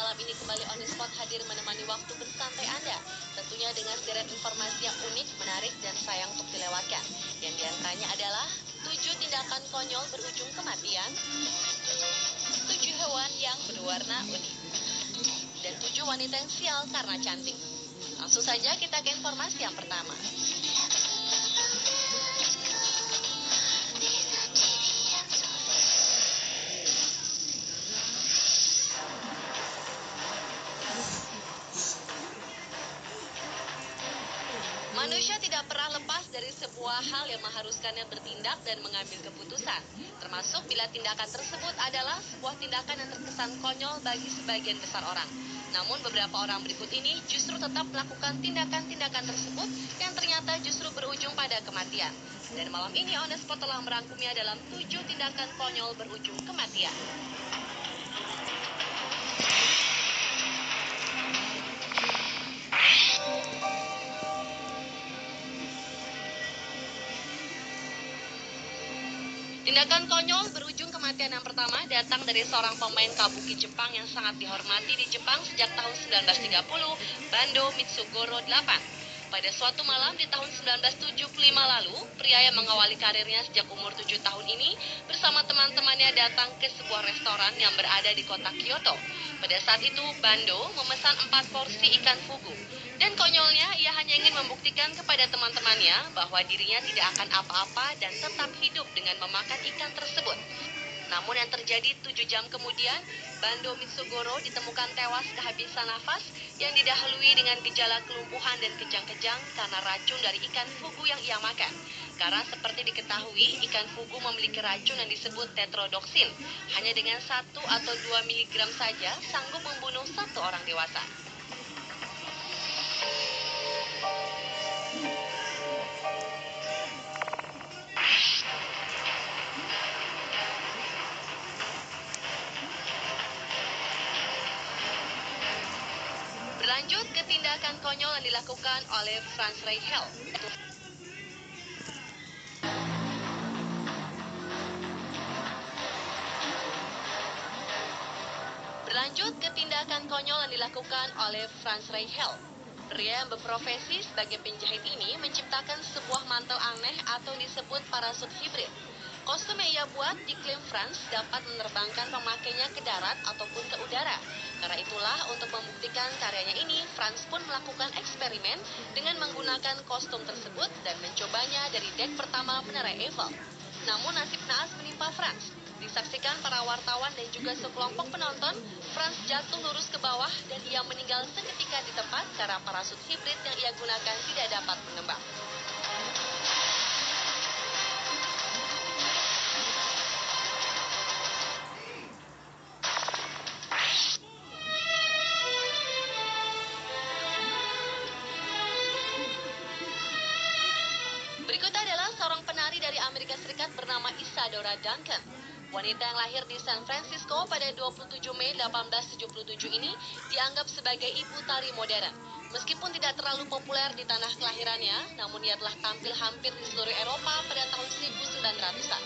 malam ini kembali On The Spot hadir menemani waktu bersantai Anda. Tentunya dengan sederet informasi yang unik, menarik, dan sayang untuk dilewatkan. Yang diantaranya adalah 7 tindakan konyol berujung kematian, 7 hewan yang berwarna unik, dan 7 wanita yang sial karena cantik. Langsung saja kita ke informasi yang pertama. Manusia tidak pernah lepas dari sebuah hal yang mengharuskannya bertindak dan mengambil keputusan, termasuk bila tindakan tersebut adalah sebuah tindakan yang terkesan konyol bagi sebagian besar orang. Namun beberapa orang berikut ini justru tetap melakukan tindakan-tindakan tersebut yang ternyata justru berujung pada kematian. Dan malam ini On The Spot telah merangkumnya dalam 7 tindakan konyol berujung kematian. Tindakan konyol berujung kematian yang pertama datang dari seorang pemain kabuki Jepang yang sangat dihormati di Jepang sejak tahun 1930, Bando Mitsugoro 8. Pada suatu malam di tahun 1975 lalu, pria yang mengawali karirnya sejak umur 7 tahun ini bersama teman-temannya datang ke sebuah restoran yang berada di kota Kyoto. Pada saat itu, Bando memesan 4 porsi ikan fugu. Dan konyolnya, ia hanya ingin membuktikan kepada teman-temannya bahwa dirinya tidak akan apa-apa dan tetap hidup dengan memakan ikan tersebut. Namun yang terjadi 7 jam kemudian, Bando Mitsugoro ditemukan tewas kehabisan nafas yang didahului dengan gejala kelumpuhan dan kejang-kejang karena racun dari ikan fugu yang ia makan. Karena seperti diketahui, ikan fugu memiliki racun yang disebut tetrodoksin. Hanya dengan 1 atau 2 miligram saja sanggup membunuh 1 orang dewasa. Berlanjut ke tindakan konyol yang dilakukan oleh Franz Reichel. Pria yang berprofesi sebagai penjahit ini menciptakan sebuah mantel aneh atau disebut parasut hibrid. Kostum yang ia buat diklaim Franz dapat menerbangkan pemakainya ke darat ataupun ke udara. Karena itulah untuk membuktikan karyanya ini, Franz pun melakukan eksperimen dengan menggunakan kostum tersebut dan mencobanya dari dek pertama Menara Eiffel. Namun nasib naas menimpa Franz. Disaksikan para wartawan dan juga sekelompok penonton, Franz jatuh lurus ke bawah dan ia meninggal seketika di tempat karena parasut hibrid yang ia gunakan tidak dapat mengembang. Berikut adalah seorang penari dari Amerika Serikat bernama Isadora Duncan. Wanita yang lahir di San Francisco pada 27 Mei 1877 ini dianggap sebagai ibu tari modern. Meskipun tidak terlalu populer di tanah kelahirannya, namun ia telah tampil hampir di seluruh Eropa pada tahun 1900-an.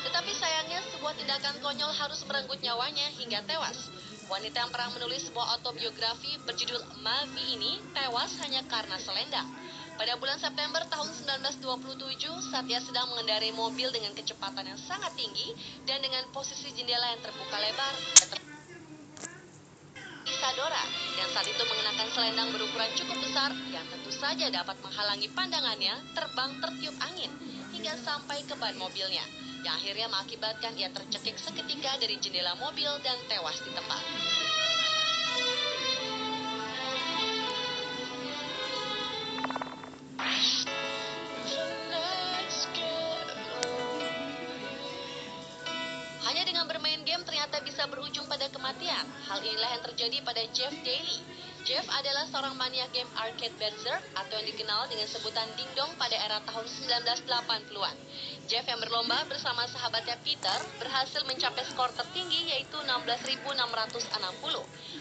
Tetapi sayangnya sebuah tindakan konyol harus merenggut nyawanya hingga tewas. Wanita yang pernah menulis sebuah autobiografi berjudul Mavi ini tewas hanya karena selendang. Pada bulan September tahun 1927, saat ia sedang mengendarai mobil dengan kecepatan yang sangat tinggi dan dengan posisi jendela yang terbuka lebar, Isadora yang saat itu mengenakan selendang berukuran cukup besar yang tentu saja dapat menghalangi pandangannya terbang tertiup angin hingga sampai ke ban mobilnya, yang akhirnya mengakibatkan ia tercekik seketika dari jendela mobil dan tewas di tempat. Hanya dengan bermain game ternyata bisa berujung pada kematian. Hal inilah yang terjadi pada Jeff Daly. Jeff adalah seorang maniak game arcade berserk atau yang dikenal dengan sebutan dingdong pada era tahun 1980-an. Jeff yang berlomba bersama sahabatnya Peter berhasil mencapai skor tertinggi yaitu 16.660.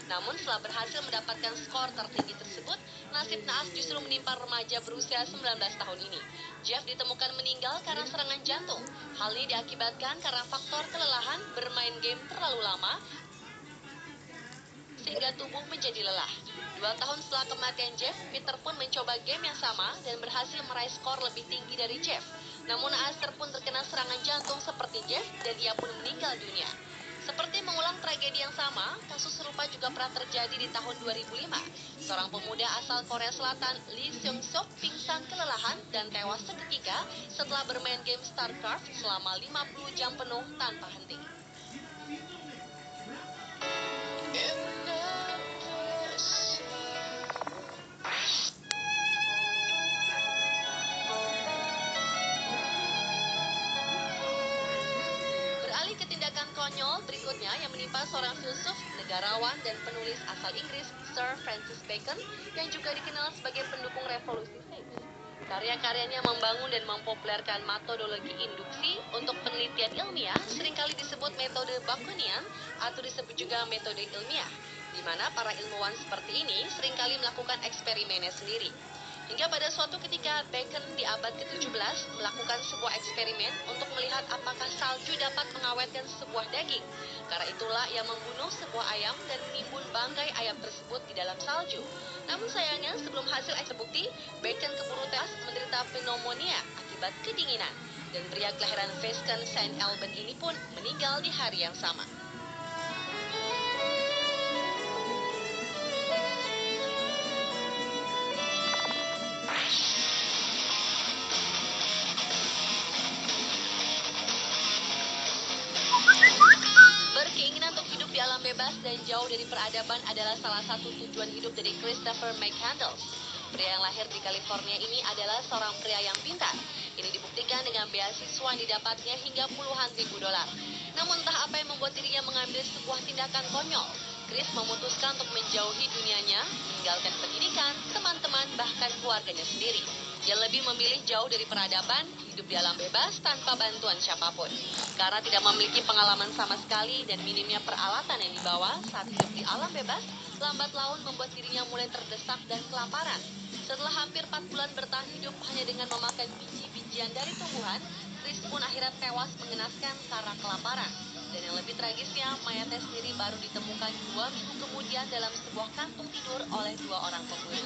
Namun setelah berhasil mendapatkan skor tertinggi tersebut, nasib naas justru menimpa remaja berusia 19 tahun ini. Jeff ditemukan meninggal karena serangan jantung. Hal ini diakibatkan karena faktor kelelahan bermain game terlalu lama sehingga tubuh menjadi lelah. 2 tahun setelah kematian Jeff, Peter pun mencoba game yang sama dan berhasil meraih skor lebih tinggi dari Jeff. Namun Aster pun terkena serangan jantung seperti Jeff dan ia pun meninggal dunia. Seperti mengulang tragedi yang sama, kasus serupa juga pernah terjadi di tahun 2005. Seorang pemuda asal Korea Selatan, Lee Seung-sok, pingsan kelelahan dan tewas seketika setelah bermain game StarCraft selama 50 jam penuh tanpa henti. Beralih ke tindakan konyol berikutnya yang menimpa seorang filsuf, negarawan, dan penulis asal Inggris, Sir Francis Bacon, yang juga dikenal sebagai pendukung revolusi Sage. Karya-karyanya membangun dan mempopulerkan metodologi induksi untuk penelitian ilmiah, seringkali disebut metode Baconian atau disebut juga metode ilmiah, di mana para ilmuwan seperti ini seringkali melakukan eksperimennya sendiri. Hingga pada suatu ketika, Bacon di abad ke-17 melakukan sebuah eksperimen untuk melihat apakah salju dapat mengawetkan sebuah daging. Karena itulah ia membunuh sebuah ayam dan menimbun bangkai ayam tersebut di dalam salju. Namun sayangnya sebelum hasil terbukti, Bacon keburu tewas menderita pneumonia akibat kedinginan. Dan pria kelahiran Vesken, Saint Alban ini pun meninggal di hari yang sama. Berkeinginan untuk hidup di alam bebas dan jauh dari peradaban adalah salah satu tujuan hidup dari Christopher McCandless. Pria yang lahir di California ini adalah seorang pria yang pintar. Ini dibuktikan dengan beasiswa yang didapatnya hingga puluhan ribu dolar. Namun entah apa yang membuat dirinya mengambil sebuah tindakan konyol. Chris memutuskan untuk menjauhi dunianya, meninggalkan pendidikan, teman-teman, bahkan keluarganya sendiri. Dia lebih memilih jauh dari peradaban, hidup di alam bebas tanpa bantuan siapapun. Karena tidak memiliki pengalaman sama sekali dan minimnya peralatan yang dibawa saat hidup di alam bebas, lambat laun membuat dirinya mulai terdesak dan kelaparan. Setelah hampir 4 bulan bertahan hidup hanya dengan memakan biji-bijian dari tumbuhan, Chris pun akhirnya tewas mengenaskan karena kelaparan. Dan yang lebih tragisnya, mayatnya sendiri baru ditemukan 2 minggu kemudian dalam sebuah kantung tidur oleh 2 orang pembunuh.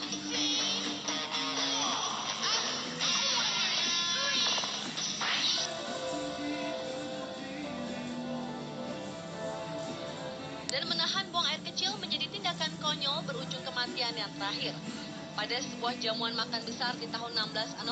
Dan menahan buang air kecil menjadi tindakan konyol berujung kematian yang terakhir. Pada sebuah jamuan makan besar di tahun 1601,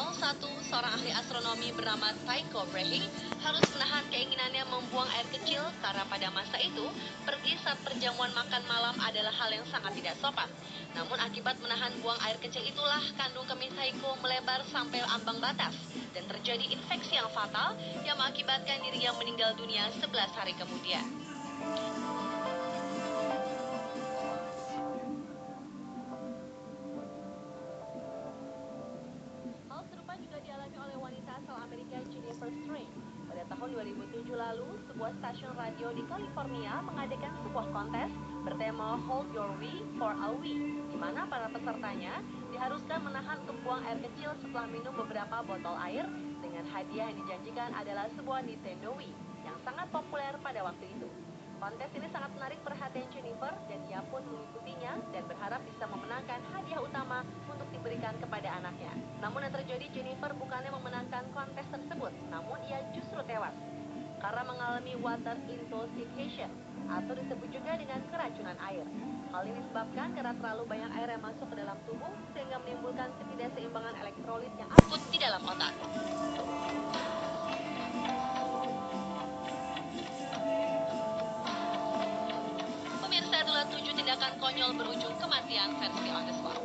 seorang ahli astronomi bernama Tycho Brahe harus menahan keinginannya membuang air kecil karena pada masa itu, pergi saat perjamuan makan malam adalah hal yang sangat tidak sopan. Namun akibat menahan buang air kecil itulah kandung kemih Tycho melebar sampai ambang batas dan terjadi infeksi yang fatal yang mengakibatkan dirinya meninggal dunia 11 hari kemudian. Hal serupa juga dialami oleh wanita asal Amerika Jennifer Strange. Pada tahun 2007 lalu, sebuah stasiun radio di California mengadakan sebuah kontes bertema Hold Your Wee for a Wee, di mana para pesertanya diharuskan menahan untuk buang air kecil setelah minum beberapa botol air, dengan hadiah yang dijanjikan adalah sebuah Nintendo Wii yang sangat populer pada waktu itu. Kontes ini sangat menarik perhatian Jennifer dan ia pun mengikutinya dan berharap bisa memenangkan hadiah utama untuk diberikan kepada anaknya. Namun yang terjadi, Jennifer bukannya memenangkan kontes tersebut, namun ia justru tewas karena mengalami water intoxication atau disebut juga dengan keracunan air. Hal ini disebabkan karena terlalu banyak air yang masuk ke dalam tubuh sehingga menimbulkan ketidakseimbangan elektrolit yang akut di dalam otak. Pemirsa, itulah 7 tindakan konyol berujung kematian versi on the spot.